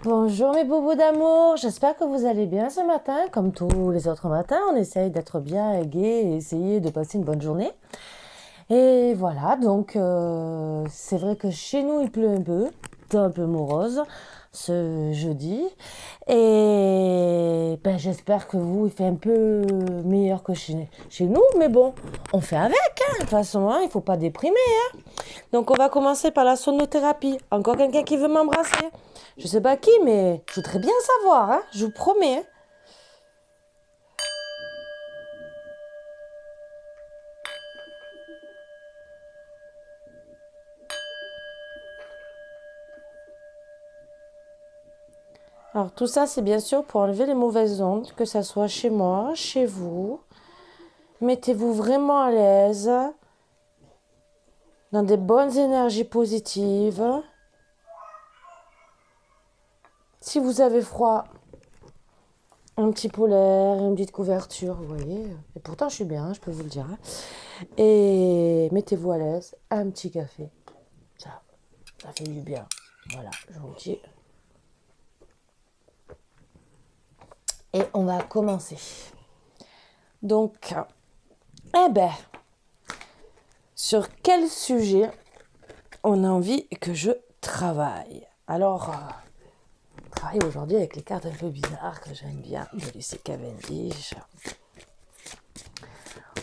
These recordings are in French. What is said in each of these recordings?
Bonjour mes bobos d'amour, j'espère que vous allez bien ce matin. Comme tous les autres matins, on essaye d'être bien et gai et essayer de passer une bonne journée. Et voilà, donc c'est vrai que chez nous il pleut un peu morose ce jeudi. Et ben, j'espère que vous, il fait un peu meilleur que chez nous, mais bon, on fait avec, hein. De toute façon, hein, il ne faut pas déprimer. Hein. Donc on va commencer par la sonothérapie. Encore quelqu'un qui veut m'embrasser? Je sais pas qui, mais je voudrais bien savoir, hein, je vous promets. Hein. Alors tout ça, c'est bien sûr pour enlever les mauvaises ondes, que ça soit chez moi, chez vous. Mettez-vous vraiment à l'aise, dans des bonnes énergies positives. Si vous avez froid, un petit polaire, une petite couverture, vous voyez. Et pourtant, je suis bien, je peux vous le dire. Hein. Et mettez-vous à l'aise, un petit café. Ça fait du bien. Voilà, je vous le dis. Et on va commencer. Donc, eh ben, sur quel sujet on a envie que je travaille? Alors, travaille aujourd'hui avec les cartes un peu bizarres que j'aime bien de Lucy Cavendish.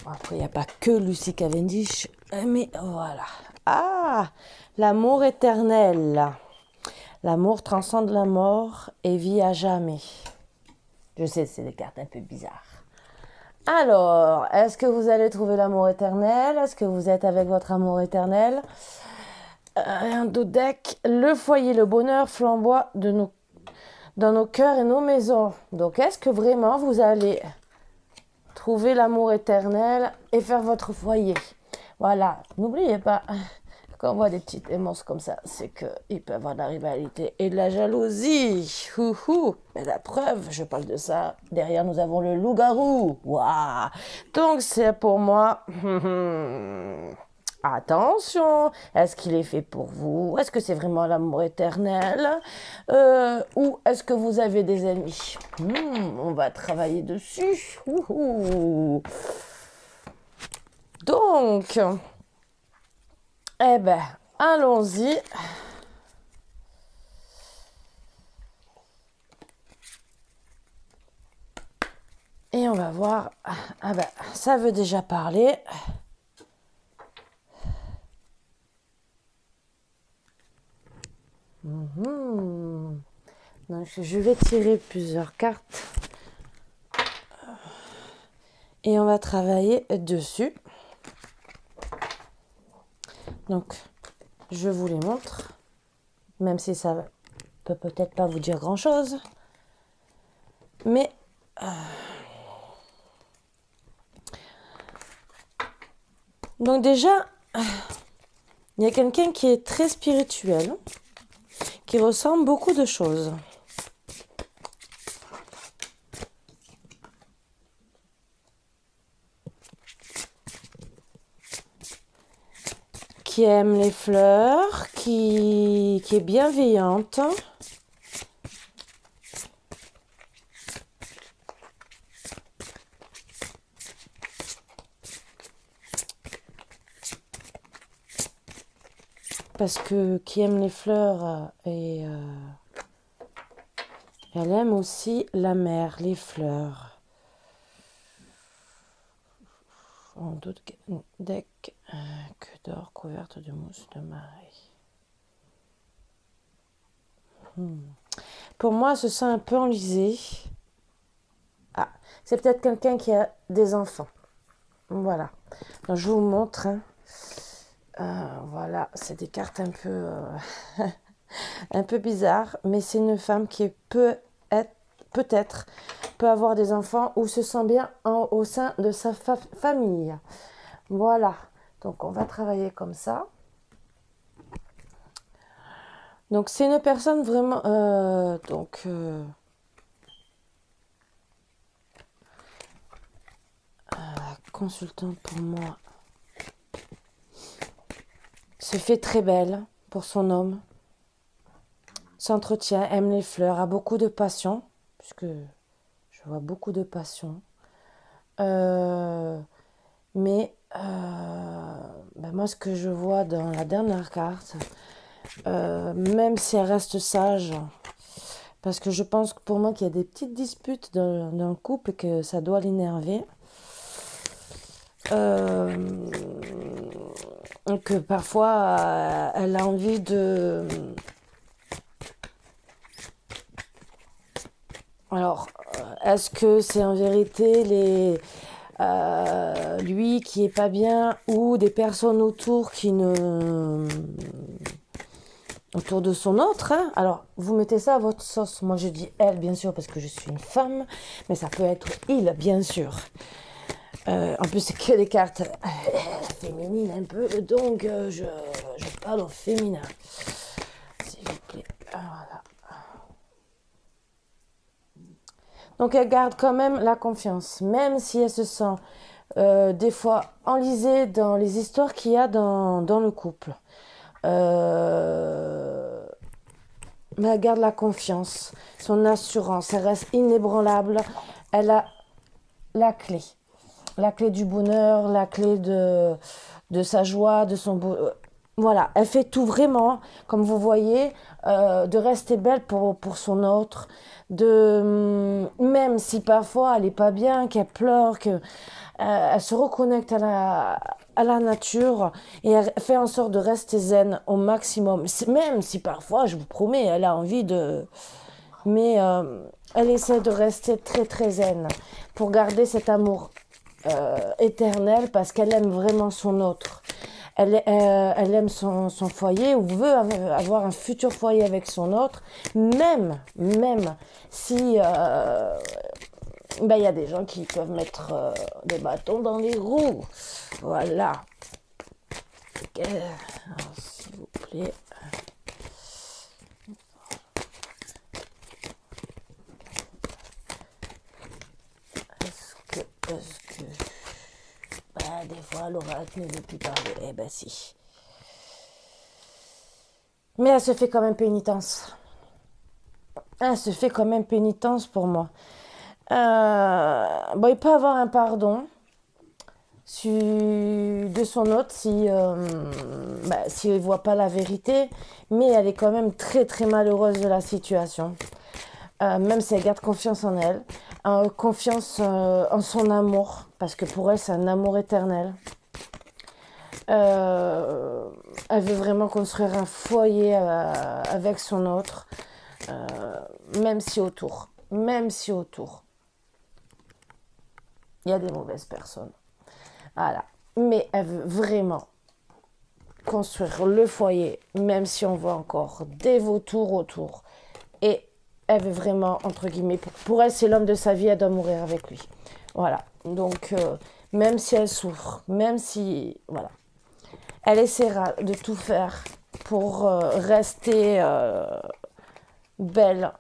Bon, après, il n'y a pas que Lucy Cavendish, mais voilà. Ah, l'amour éternel. L'amour transcende la mort et vit à jamais. Je sais, c'est des cartes un peu bizarres. Alors, est-ce que vous allez trouver l'amour éternel? Est-ce que vous êtes avec votre amour éternel? Un dos deck, le foyer, le bonheur flamboie dans nos cœurs et nos maisons. Donc, est-ce que vraiment vous allez trouver l'amour éternel et faire votre foyer? Voilà, n'oubliez pas, quand on voit des petites émotions comme ça, c'est qu'il peut y avoir de la rivalité et de la jalousie. Houhou. Mais la preuve, je parle de ça, derrière nous avons le loup-garou. Waouh. Donc c'est pour moi... Attention, est-ce qu'il est fait pour vous? Est-ce que c'est vraiment l'amour éternel? Ou est-ce que vous avez des ennemis? On va travailler dessus. Donc, eh ben, allons-y. Et on va voir. Ah ben, ça veut déjà parler. Donc, je vais tirer plusieurs cartes. Et on va travailler dessus. Donc, je vous les montre. Même si ça peut peut-être pas vous dire grand-chose. Mais... Donc déjà, il y a quelqu'un qui est très spirituel, qui ressent beaucoup de choses. Qui aime les fleurs, qui est bienveillante. Parce que qui aime les fleurs et elle aime aussi la mer, les fleurs. En doute deck que d'or couverte de mousse de marée. Pour moi, elle se sent un peu enlisée. Ah, c'est peut-être quelqu'un qui a des enfants. Voilà. Donc, je vous montre. Hein. Voilà, c'est des cartes un peu, un peu bizarres, mais c'est une femme qui peut-être peut avoir des enfants ou se sent bien au sein de sa famille. Voilà, donc on va travailler comme ça. Donc c'est une personne vraiment, consultante pour moi se fait très belle pour son homme. s'entretient, aime les fleurs, a beaucoup de passion, puisque je vois beaucoup de passion. Mais ben moi, ce que je vois dans la dernière carte, même si elle reste sage, parce que je pense que pour moi qu'il y a des petites disputes dans le couple et que ça doit l'énerver, que parfois elle a envie de... Alors, est-ce que c'est en vérité lui qui est pas bien ou des personnes autour qui ne... autour de son autre, hein? Alors, vous mettez ça à votre sauce. Moi, je dis elle, bien sûr, parce que je suis une femme, mais ça peut être il, bien sûr. En plus, c'est que des cartes féminines un peu, donc je parle au féminin. S'il vous plaît. Voilà. Donc, elle garde quand même la confiance, même si elle se sent des fois enlisée dans les histoires qu'il y a dans le couple. Mais elle garde la confiance, son assurance, elle reste inébranlable. Elle a la clé du bonheur, la clé de sa joie, de son beau... Voilà, elle fait tout vraiment, comme vous voyez, de rester belle pour son autre, même si parfois elle n'est pas bien, qu'elle pleure, elle se reconnecte à la nature et elle fait en sorte de rester zen au maximum. Même si parfois, je vous promets, elle a envie de... Mais elle essaie de rester très très zen pour garder cet amour éternel parce qu'elle aime vraiment son autre. Elle aime son foyer ou veut avoir un futur foyer avec son autre, même si ben, y a des gens qui peuvent mettre des bâtons dans les roues. Voilà. Alors, s'il vous plaît. Est-ce que... Bah, des fois, l'oracle ne veut plus parler. Eh ben si. Mais elle se fait quand même pénitence. Elle se fait quand même pénitence pour moi. Bon, il peut avoir un pardon de son autre si s'il ne voit pas la vérité, mais elle est quand même très très malheureuse de la situation. Même si elle garde confiance en elle, confiance en son amour, parce que pour elle c'est un amour éternel. Elle veut vraiment construire un foyer avec son autre, même si autour, il y a des mauvaises personnes. Voilà. Mais elle veut vraiment construire le foyer, même si on voit encore des vautours autour. Et elle veut vraiment, entre guillemets, pour elle, c'est l'homme de sa vie, elle doit mourir avec lui. Voilà. Donc, même si elle souffre, même si... Voilà. Elle essaiera de tout faire pour rester belle.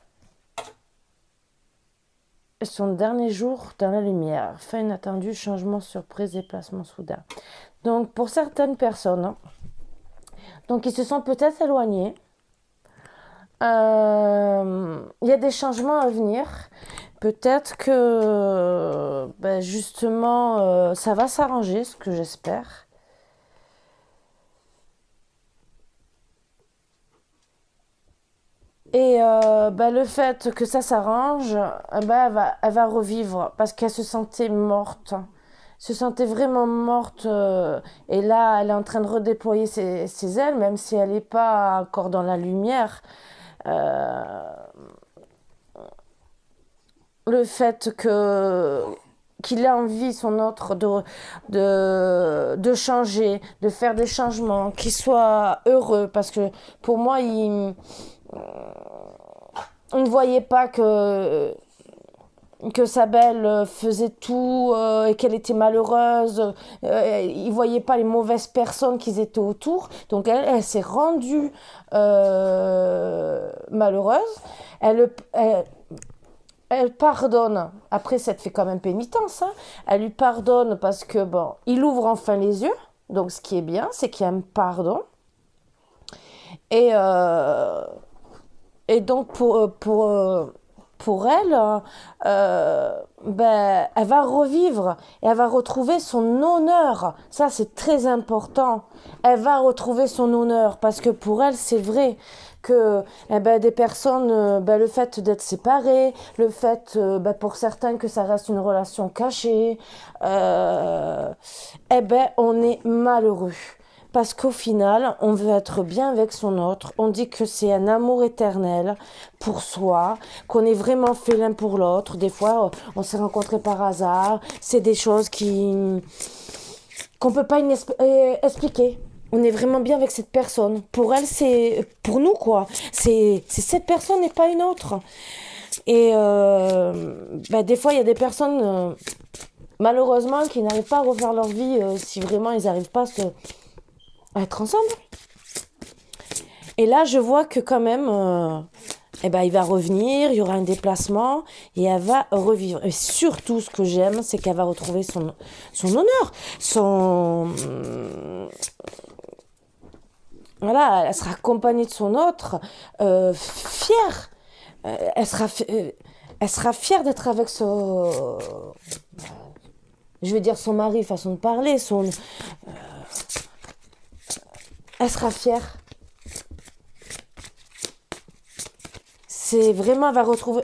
Son dernier jour dans la lumière, fin inattendue, changement surprise, déplacement soudain. Donc pour certaines personnes, hein, donc ils se sont peut-être éloignés. Il y a des changements à venir. Peut-être que justement ça va s'arranger, ce que j'espère. Et le fait que ça s'arrange, elle va revivre parce qu'elle se sentait morte. Se sentait vraiment morte. Et là, elle est en train de redéployer ses ailes, même si elle n'est pas encore dans la lumière. Le fait qu'il a envie, son autre, de changer, de faire des changements, qu'il soit heureux. Parce que pour moi, on ne voyait pas que sa belle faisait tout et qu'elle était malheureuse. Il ne voyait pas les mauvaises personnes qui étaient autour. Donc elle s'est rendue malheureuse. Elle pardonne. Après, ça te fait quand même pénitence. Hein. Elle lui pardonne parce que, bon, il ouvre enfin les yeux. Donc ce qui est bien, c'est qu'il y a un pardon. Et Et donc, pour elle, ben, elle va revivre et elle va retrouver son honneur. Ça, c'est très important. Elle va retrouver son honneur parce que pour elle, c'est vrai que eh ben, des personnes, ben, le fait d'être séparées, le fait, ben, pour certains, que ça reste une relation cachée, eh ben, on est malheureux. Parce qu'au final, on veut être bien avec son autre. On dit que c'est un amour éternel pour soi, qu'on est vraiment fait l'un pour l'autre. Des fois, on s'est rencontrés par hasard. C'est des choses qu'on peut pas expliquer. On est vraiment bien avec cette personne. Pour elle, c'est pour nous quoi. C'est cette personne et pas une autre. Et ben, des fois, il y a des personnes malheureusement qui n'arrivent pas à refaire leur vie si vraiment ils n'arrivent pas à être ensemble. Et là, je vois que quand même, eh ben, il va revenir, il y aura un déplacement et elle va revivre. Et surtout, ce que j'aime, c'est qu'elle va retrouver son honneur, voilà, elle sera accompagnée de son autre, fière. Elle elle sera fière d'être avec je veux dire son mari, façon de parler, elle sera fière. C'est vraiment,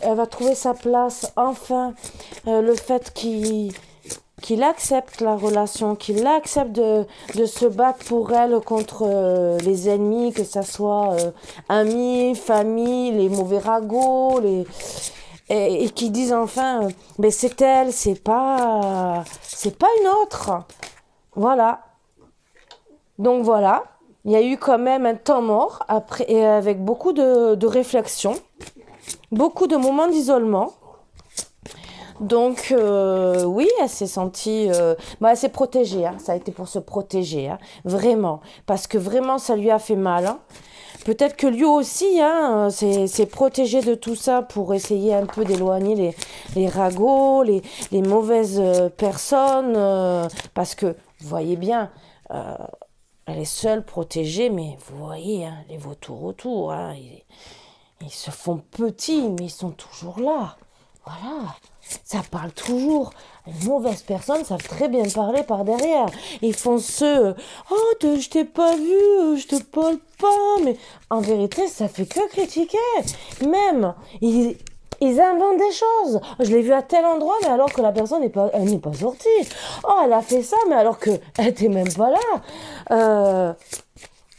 elle va trouver sa place, enfin, le fait qu'il accepte la relation, qu'il accepte de se battre pour elle contre les ennemis, que ça soit amis, famille, les mauvais ragots, et qu'ils disent enfin, mais c'est elle, c'est pas une autre. Voilà. Donc voilà, il y a eu quand même un temps mort après, et avec beaucoup de réflexion, beaucoup de moments d'isolement. Donc oui, elle s'est sentie, elle s'est protégée, hein. Ça a été pour se protéger, hein, vraiment, parce que vraiment ça lui a fait mal, hein. Peut-être que lui aussi, hein, s'est protégé de tout ça pour essayer un peu d'éloigner les ragots, les mauvaises personnes, parce que vous voyez bien, elle est seule, protégée, mais vous voyez, hein, les vautours autour, hein, ils se font petits, mais ils sont toujours là. Voilà, ça parle toujours. Les mauvaises personnes savent très bien parler par derrière. Ils font oh, je t'ai pas vu, je te parle pas. Mais en vérité, ça fait que critiquer. Même, ils inventent des choses. Je l'ai vu à tel endroit, mais alors que la personne elle n'est pas sortie. Oh, elle a fait ça, mais alors qu'elle n'était même pas là.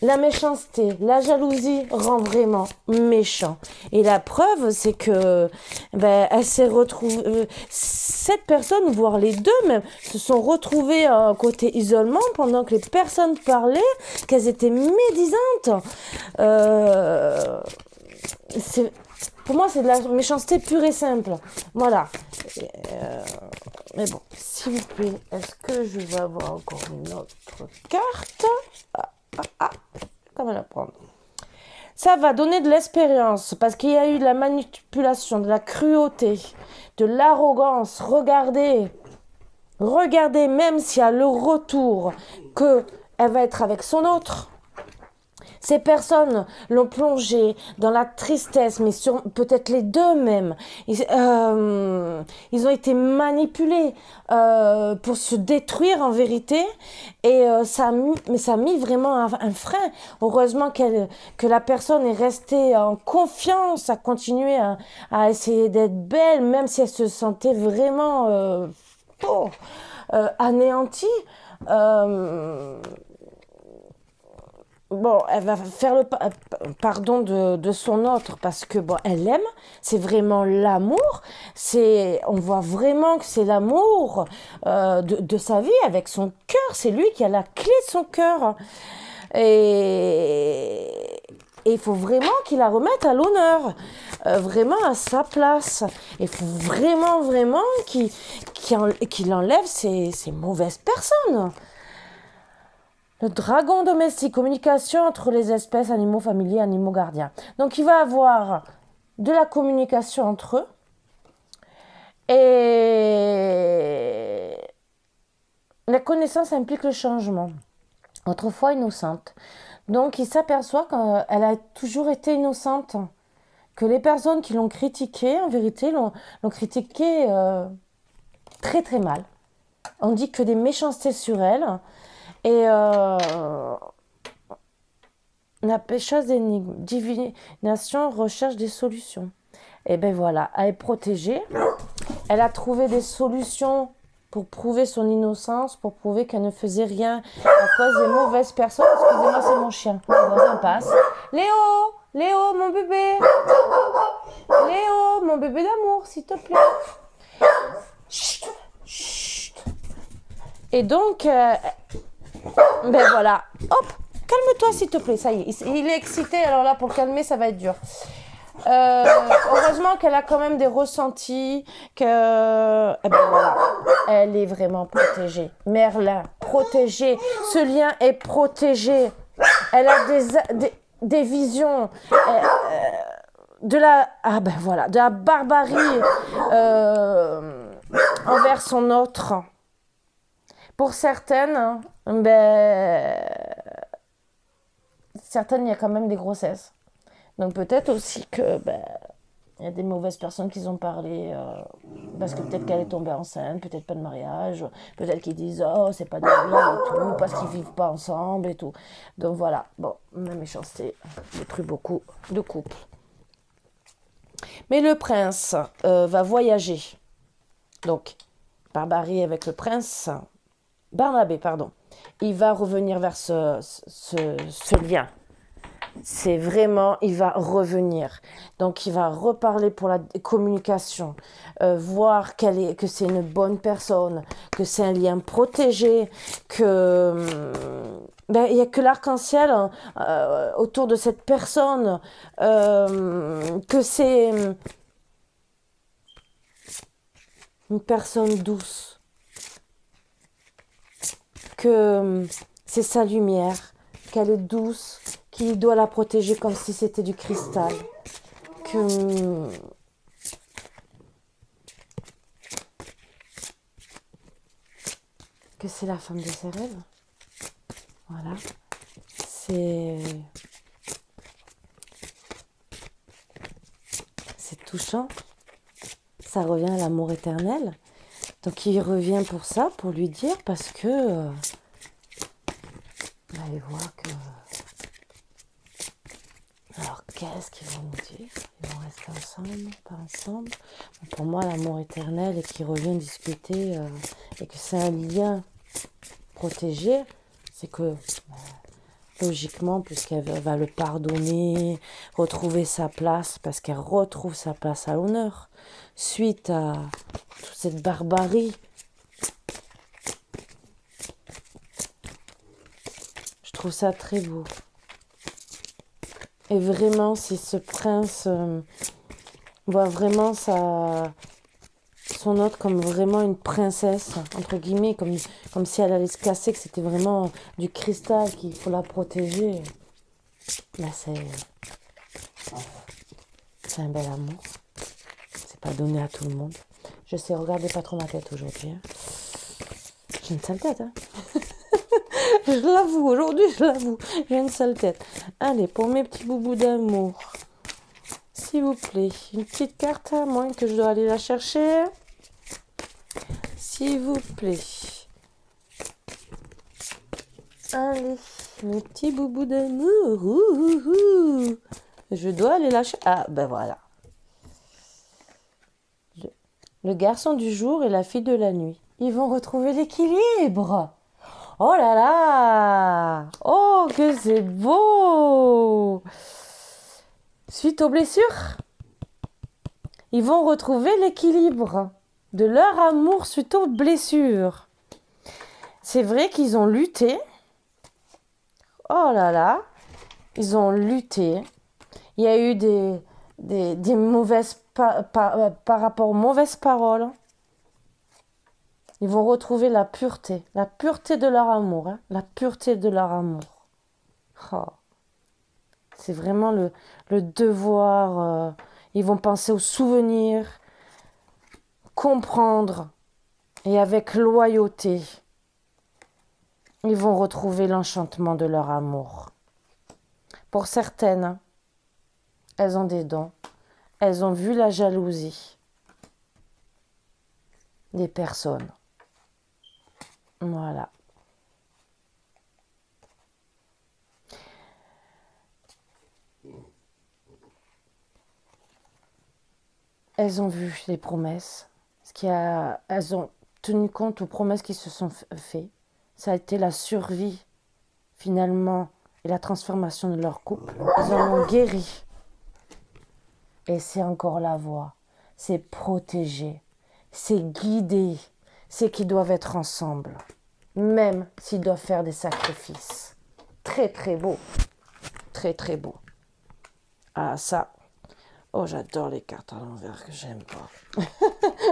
La méchanceté, la jalousie rend vraiment méchant. Et la preuve, c'est que ben, elle s'est retrouvée, cette personne, voire les deux même, se sont retrouvées côté isolement pendant que les personnes parlaient, qu'elles étaient médisantes. Pour moi, c'est de la méchanceté pure et simple. Voilà. Mais bon, s'il vous plaît, est-ce que je vais avoir encore une autre carte? Comment la prendre? Ça va donner de l'expérience parce qu'il y a eu de la manipulation, de la cruauté, de l'arrogance. Regardez, même s'il y a le retour que elle va être avec son autre. Ces personnes l'ont plongée dans la tristesse, mais peut-être les deux même. Ils ont été manipulés pour se détruire en vérité, et ça a mis vraiment un frein. Heureusement que la personne est restée en confiance, a continué à essayer d'être belle, même si elle se sentait vraiment anéantie. Bon, elle va faire le pardon de son autre parce que bon, elle l'aime, c'est vraiment l'amour, on voit vraiment que c'est l'amour de sa vie avec son cœur, c'est lui qui a la clé de son cœur. Et il faut vraiment qu'il la remette à l'honneur, vraiment à sa place. Il faut vraiment qu'il enlève ces mauvaises personnes. Le dragon domestique, communication entre les espèces, animaux familiers, animaux gardiens. Donc il va avoir de la communication entre eux. Et la connaissance implique le changement. Autrefois innocente. Donc il s'aperçoit qu'elle a toujours été innocente. que les personnes qui l'ont critiqué, en vérité, l'ont critiqué très très mal. On dit que des méchancetés sur elle. Et la pêcheuse d'énigmes, divination recherche des solutions. Et ben voilà, elle est protégée. Elle a trouvé des solutions pour prouver son innocence, pour prouver qu'elle ne faisait rien à cause des mauvaises personnes. Excusez-moi, c'est mon chien. Le voisin passe. Léo, Léo, mon bébé. Léo, mon bébé d'amour, s'il te plaît. Chut, chut. Et donc, ben voilà. Hop, calme-toi, s'il te plaît. Ça y est, il est excité. Alors là, pour le calmer, ça va être dur. Heureusement qu'elle a quand même des ressentis, que eh ben voilà, elle est vraiment protégée. Merlin, protégée. Ce lien est protégé. Elle a des visions de la de la barbarie envers son autre. Pour certaines, certaines, il y a quand même des grossesses. Donc peut-être aussi que y a des mauvaises personnes qui ont parlé parce que peut-être qu'elle est tombée enceinte, peut-être pas de mariage, peut-être qu'ils disent oh c'est pas de lui et tout, parce qu'ils vivent pas ensemble et tout. Donc voilà, bon, ma méchanceté détruit beaucoup de couples. Mais le prince va voyager. Donc Barbarie avec le prince, Barnabé, pardon. Il va revenir vers ce lien. C'est vraiment, il va revenir. Donc, il va reparler pour la communication, voir que c'est une bonne personne, que c'est un lien protégé, que il n'y a que l'arc-en-ciel autour de cette personne, que c'est une personne douce, que c'est sa lumière, qu'elle est douce, qu'il doit la protéger comme si c'était du cristal. Que c'est la femme de ses rêves. Voilà. C'est touchant. Ça revient à l'amour éternel. Donc il revient pour ça, pour lui dire, parce que il voit que... Alors, qu'est-ce qu'ils vont nous dire? Ils vont rester ensemble, pas ensemble? Pour moi, l'amour éternel et qu'ils reviennent discuter et que c'est un lien protégé, c'est que, logiquement, puisqu'elle va le pardonner, retrouver sa place, parce qu'elle retrouve sa place à l'honneur, suite à toute cette barbarie. Je trouve ça très beau. Et vraiment, si ce prince voit vraiment son autre comme vraiment une princesse, entre guillemets, comme si elle allait se casser, que c'était vraiment du cristal, qu'il faut la protéger, là c'est un bel amour. C'est pas donné à tout le monde. Je sais, regardez pas trop ma tête aujourd'hui. Hein. J'ai une sale tête, hein. Je l'avoue, aujourd'hui je l'avoue, j'ai une sale tête. Allez, pour mes petits boubous d'amour, s'il vous plaît, une petite carte à moins que je dois aller la chercher. S'il vous plaît. Allez, mes petits boubous d'amour. Je dois aller la chercher. Ah, ben voilà. Le garçon du jour et la fille de la nuit. Ils vont retrouver l'équilibre. Oh là là! Oh, que c'est beau! Suite aux blessures, ils vont retrouver l'équilibre de leur amour suite aux blessures. C'est vrai qu'ils ont lutté. Oh là là! Ils ont lutté. Il y a eu des mauvaises... par rapport aux mauvaises paroles. Ils vont retrouver la pureté de leur amour, hein, la pureté de leur amour. Oh. C'est vraiment le devoir. Ils vont penser aux souvenirs, comprendre, et avec loyauté, ils vont retrouver l'enchantement de leur amour. Pour certaines, elles ont des dons. elles ont vu la jalousie des personnes. Voilà. Elles ont vu les promesses. Elles ont tenu compte aux promesses qui se sont faites. Ça a été la survie, finalement, et la transformation de leur couple. Elles en ont guéri. Et c'est encore la voie. C'est protéger. C'est guider. C'est qu'ils doivent être ensemble. Même s'ils doivent faire des sacrifices. Très, très beau. Très, très beau. Ah, ça. Oh, j'adore les cartes à l'envers que j'aime pas.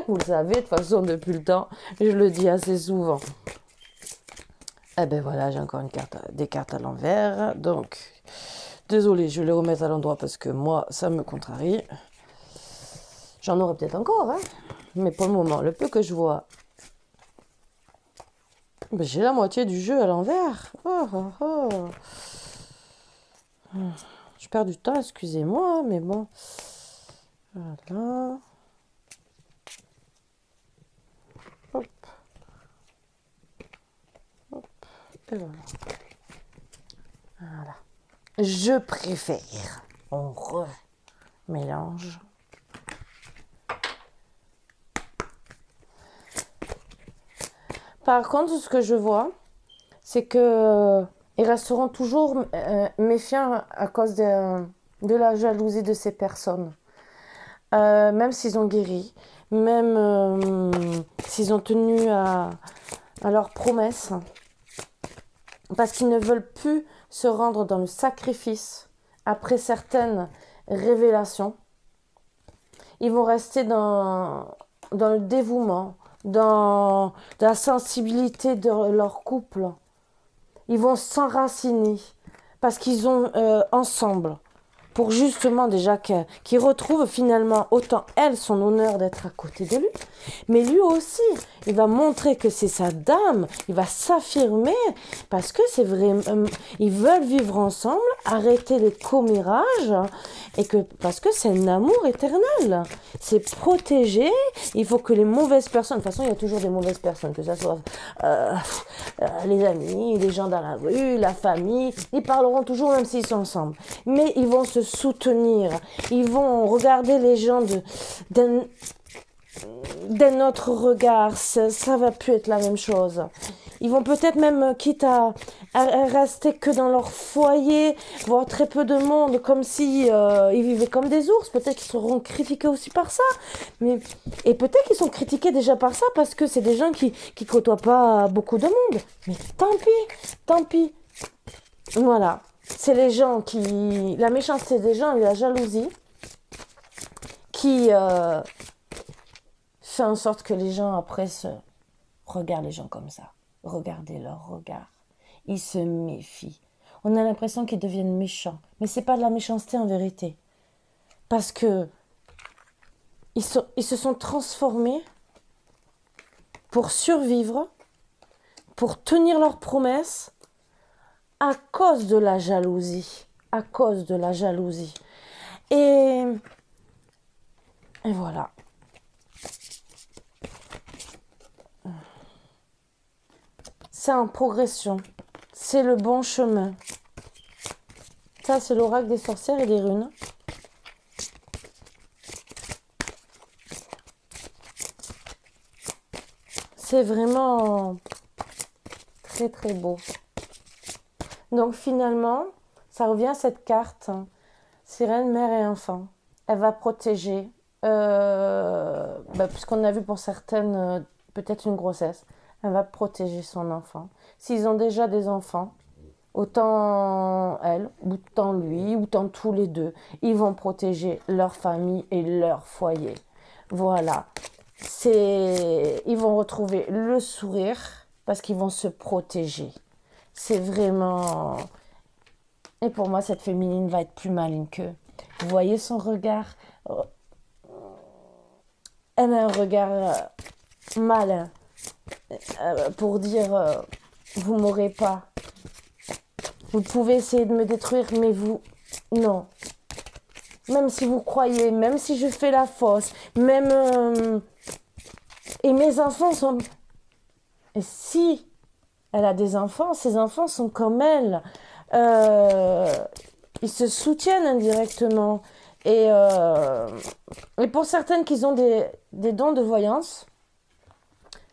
Vous le savez, de toute façon, depuis le temps, je le dis assez souvent. Eh ben voilà, j'ai encore des cartes à l'envers. Donc, désolé, je vais les remettre à l'endroit parce que moi, ça me contrarie. J'en aurai peut-être encore, hein. Mais pour le moment, le peu que je vois, ben, j'ai la moitié du jeu à l'envers. Oh, oh, oh. Je perds du temps, excusez-moi, mais bon. Voilà. Hop. Hop. Et voilà. Voilà. Je préfère. On remélange. Par contre, ce que je vois, c'est que ils resteront toujours méfiants à cause de la jalousie de ces personnes. Même s'ils ont guéri, même s'ils ont tenu à leurs promesses, parce qu'ils ne veulent plus se rendre dans le sacrifice après certaines révélations. Ils vont rester dans le dévouement, dans la sensibilité de leur couple. Ils vont s'enraciner parce qu'ils ont ensemble, pour justement déjà qu'il retrouve finalement autant elle son honneur d'être à côté de lui, mais lui aussi, il va montrer que c'est sa dame, il va s'affirmer parce que c'est vrai, ils veulent vivre ensemble, arrêter les commérages et parce que c'est un amour éternel, c'est protégé. Il faut que les mauvaises personnes, de toute façon il y a toujours des mauvaises personnes, que ça soit les amis, les gens dans la rue, la famille, ils parleront toujours même s'ils sont ensemble, mais ils vont se soutenir, ils vont regarder les gens d'un autre regard, ça va plus être la même chose. Ils vont peut-être même, quitte à rester que dans leur foyer, voir très peu de monde, comme si ils vivaient comme des ours. Peut-être qu'ils seront critiqués aussi par ça. Et peut-être qu'ils sont critiqués déjà par ça, parce que c'est des gens qui côtoient pas beaucoup de monde. Mais tant pis. Voilà. C'est les gens qui... La méchanceté des gens et la jalousie qui fait en sorte que les gens après regardent les gens comme ça. Regardez leur regard. Ils se méfient. On a l'impression qu'ils deviennent méchants. Mais c'est pas de la méchanceté en vérité. Parce que ils se sont transformés pour survivre, pour tenir leurs promesses, à cause de la jalousie. À cause de la jalousie. Et voilà. C'est en progression. C'est le bon chemin. Ça, c'est l'oracle des sorcières et des runes. C'est vraiment très très beau. Donc finalement, ça revient à cette carte. Sirène, mère et enfant. Elle va protéger, puisqu'on a vu pour certaines peut-être une grossesse. Elle va protéger son enfant. S'ils ont déjà des enfants, autant elle, autant lui, autant tous les deux, ils vont protéger leur famille et leur foyer. Voilà. Ils vont retrouver le sourire parce qu'ils vont se protéger. C'est vraiment... Et pour moi, cette féminine va être plus maligne qu'eux. Vous voyez son regard? Elle a un regard malin. Pour dire vous m'aurez pas, vous pouvez essayer de me détruire, mais vous non, même si vous croyez, même si je fais la fausse, même... et mes enfants sont... Et si elle a des enfants, ses enfants sont comme elle. Ils se soutiennent indirectement. Et pour certaines qui ont des dons de voyance,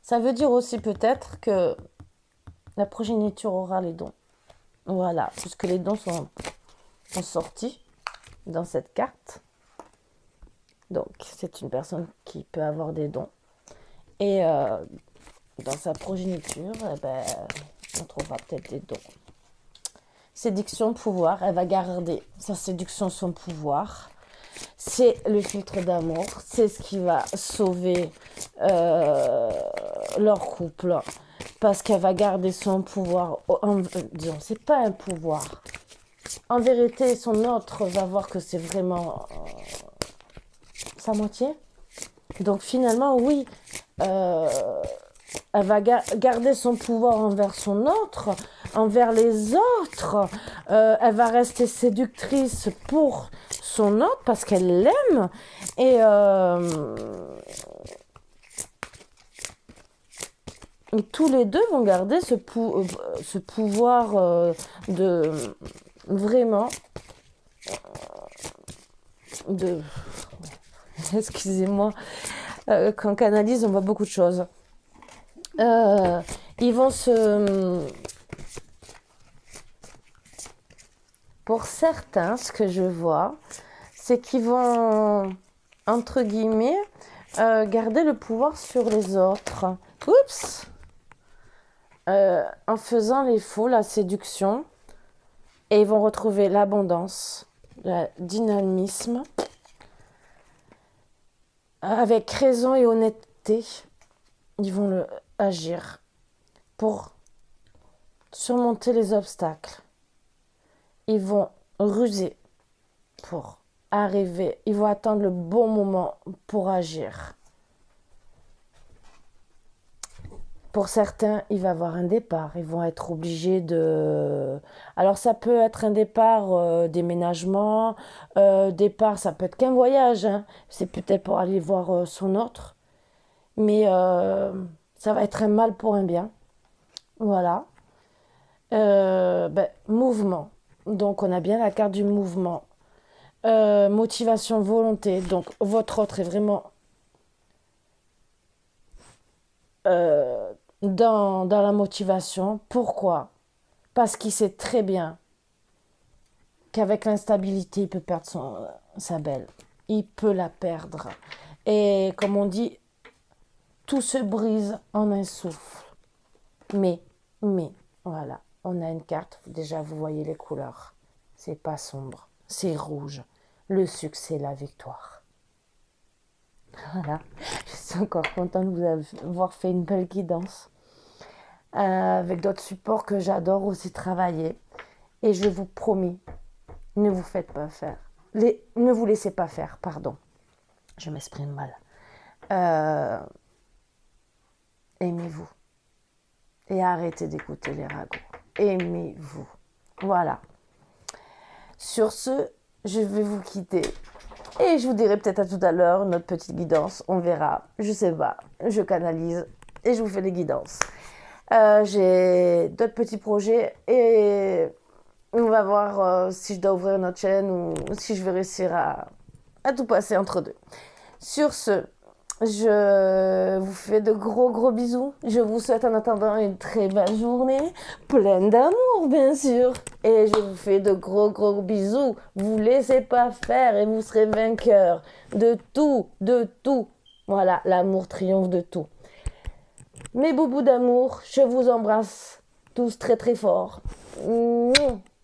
ça veut dire aussi peut-être que la progéniture aura les dons. Voilà, puisque les dons sont sortis dans cette carte. Donc, c'est une personne qui peut avoir des dons. Et dans sa progéniture, eh ben, on trouvera peut-être des dons. Séduction, pouvoir, elle va garder sa séduction, son pouvoir. C'est le filtre d'amour, c'est ce qui va sauver leur couple. Parce qu'elle va garder son pouvoir. Disons, c'est pas un pouvoir. En vérité, son autre va voir que c'est vraiment sa moitié. Donc finalement, oui, elle va garder son pouvoir envers son autre, envers les autres. Elle va rester séductrice pour son autre parce qu'elle l'aime. Et tous les deux vont garder ce pouvoir de vraiment de excusez-moi, quand on canalise on voit beaucoup de choses. Ils vont pour certains, ce que je vois, c'est qu'ils vont, entre guillemets, garder le pouvoir sur les autres. Oups! En faisant les faux, la séduction, et ils vont retrouver l'abondance, le dynamisme, avec raison et honnêteté, ils vont agir pour surmonter les obstacles. Ils vont ruser pour arriver, ils vont attendre le bon moment pour agir. Pour certains, il va y avoir un départ. Ils vont être obligés de... Alors, ça peut être un départ déménagement. Départ, ça peut être qu'un voyage. Hein. C'est peut-être pour aller voir son autre. Mais ça va être un mal pour un bien. Voilà. Mouvement. Donc, on a bien la carte du mouvement. Motivation, volonté. Donc, votre autre est vraiment... dans la motivation. Pourquoi? Parce qu'il sait très bien qu'avec l'instabilité, il peut perdre sa belle. Il peut la perdre. Et comme on dit, tout se brise en un souffle. Mais, voilà, on a une carte. Déjà, vous voyez les couleurs. C'est pas sombre, c'est rouge. Le succès, la victoire. Voilà, je suis encore contente de vous avoir fait une belle guidance avec d'autres supports que j'adore aussi travailler. Et je vous promets, ne vous faites pas faire. Ne vous laissez pas faire, pardon. Je m'exprime mal. Aimez-vous. Et arrêtez d'écouter les ragots. Aimez-vous. Voilà. Sur ce, je vais vous quitter. Et je vous dirai peut-être à tout à l'heure notre petite guidance. On verra. Je sais pas. Je canalise et je vous fais les guidances. J'ai d'autres petits projets et on va voir si je dois ouvrir notre chaîne ou si je vais réussir à tout passer entre deux. Sur ce, je vous fais de gros bisous. Je vous souhaite en attendant une très belle journée, pleine d'amour bien sûr. Et je vous fais de gros bisous. Vous laissez pas faire et vous serez vainqueur de tout, de tout. Voilà, l'amour triomphe de tout. Mes boubous d'amour, je vous embrasse tous très fort.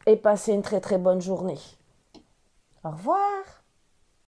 Et passez une très bonne journée. Au revoir.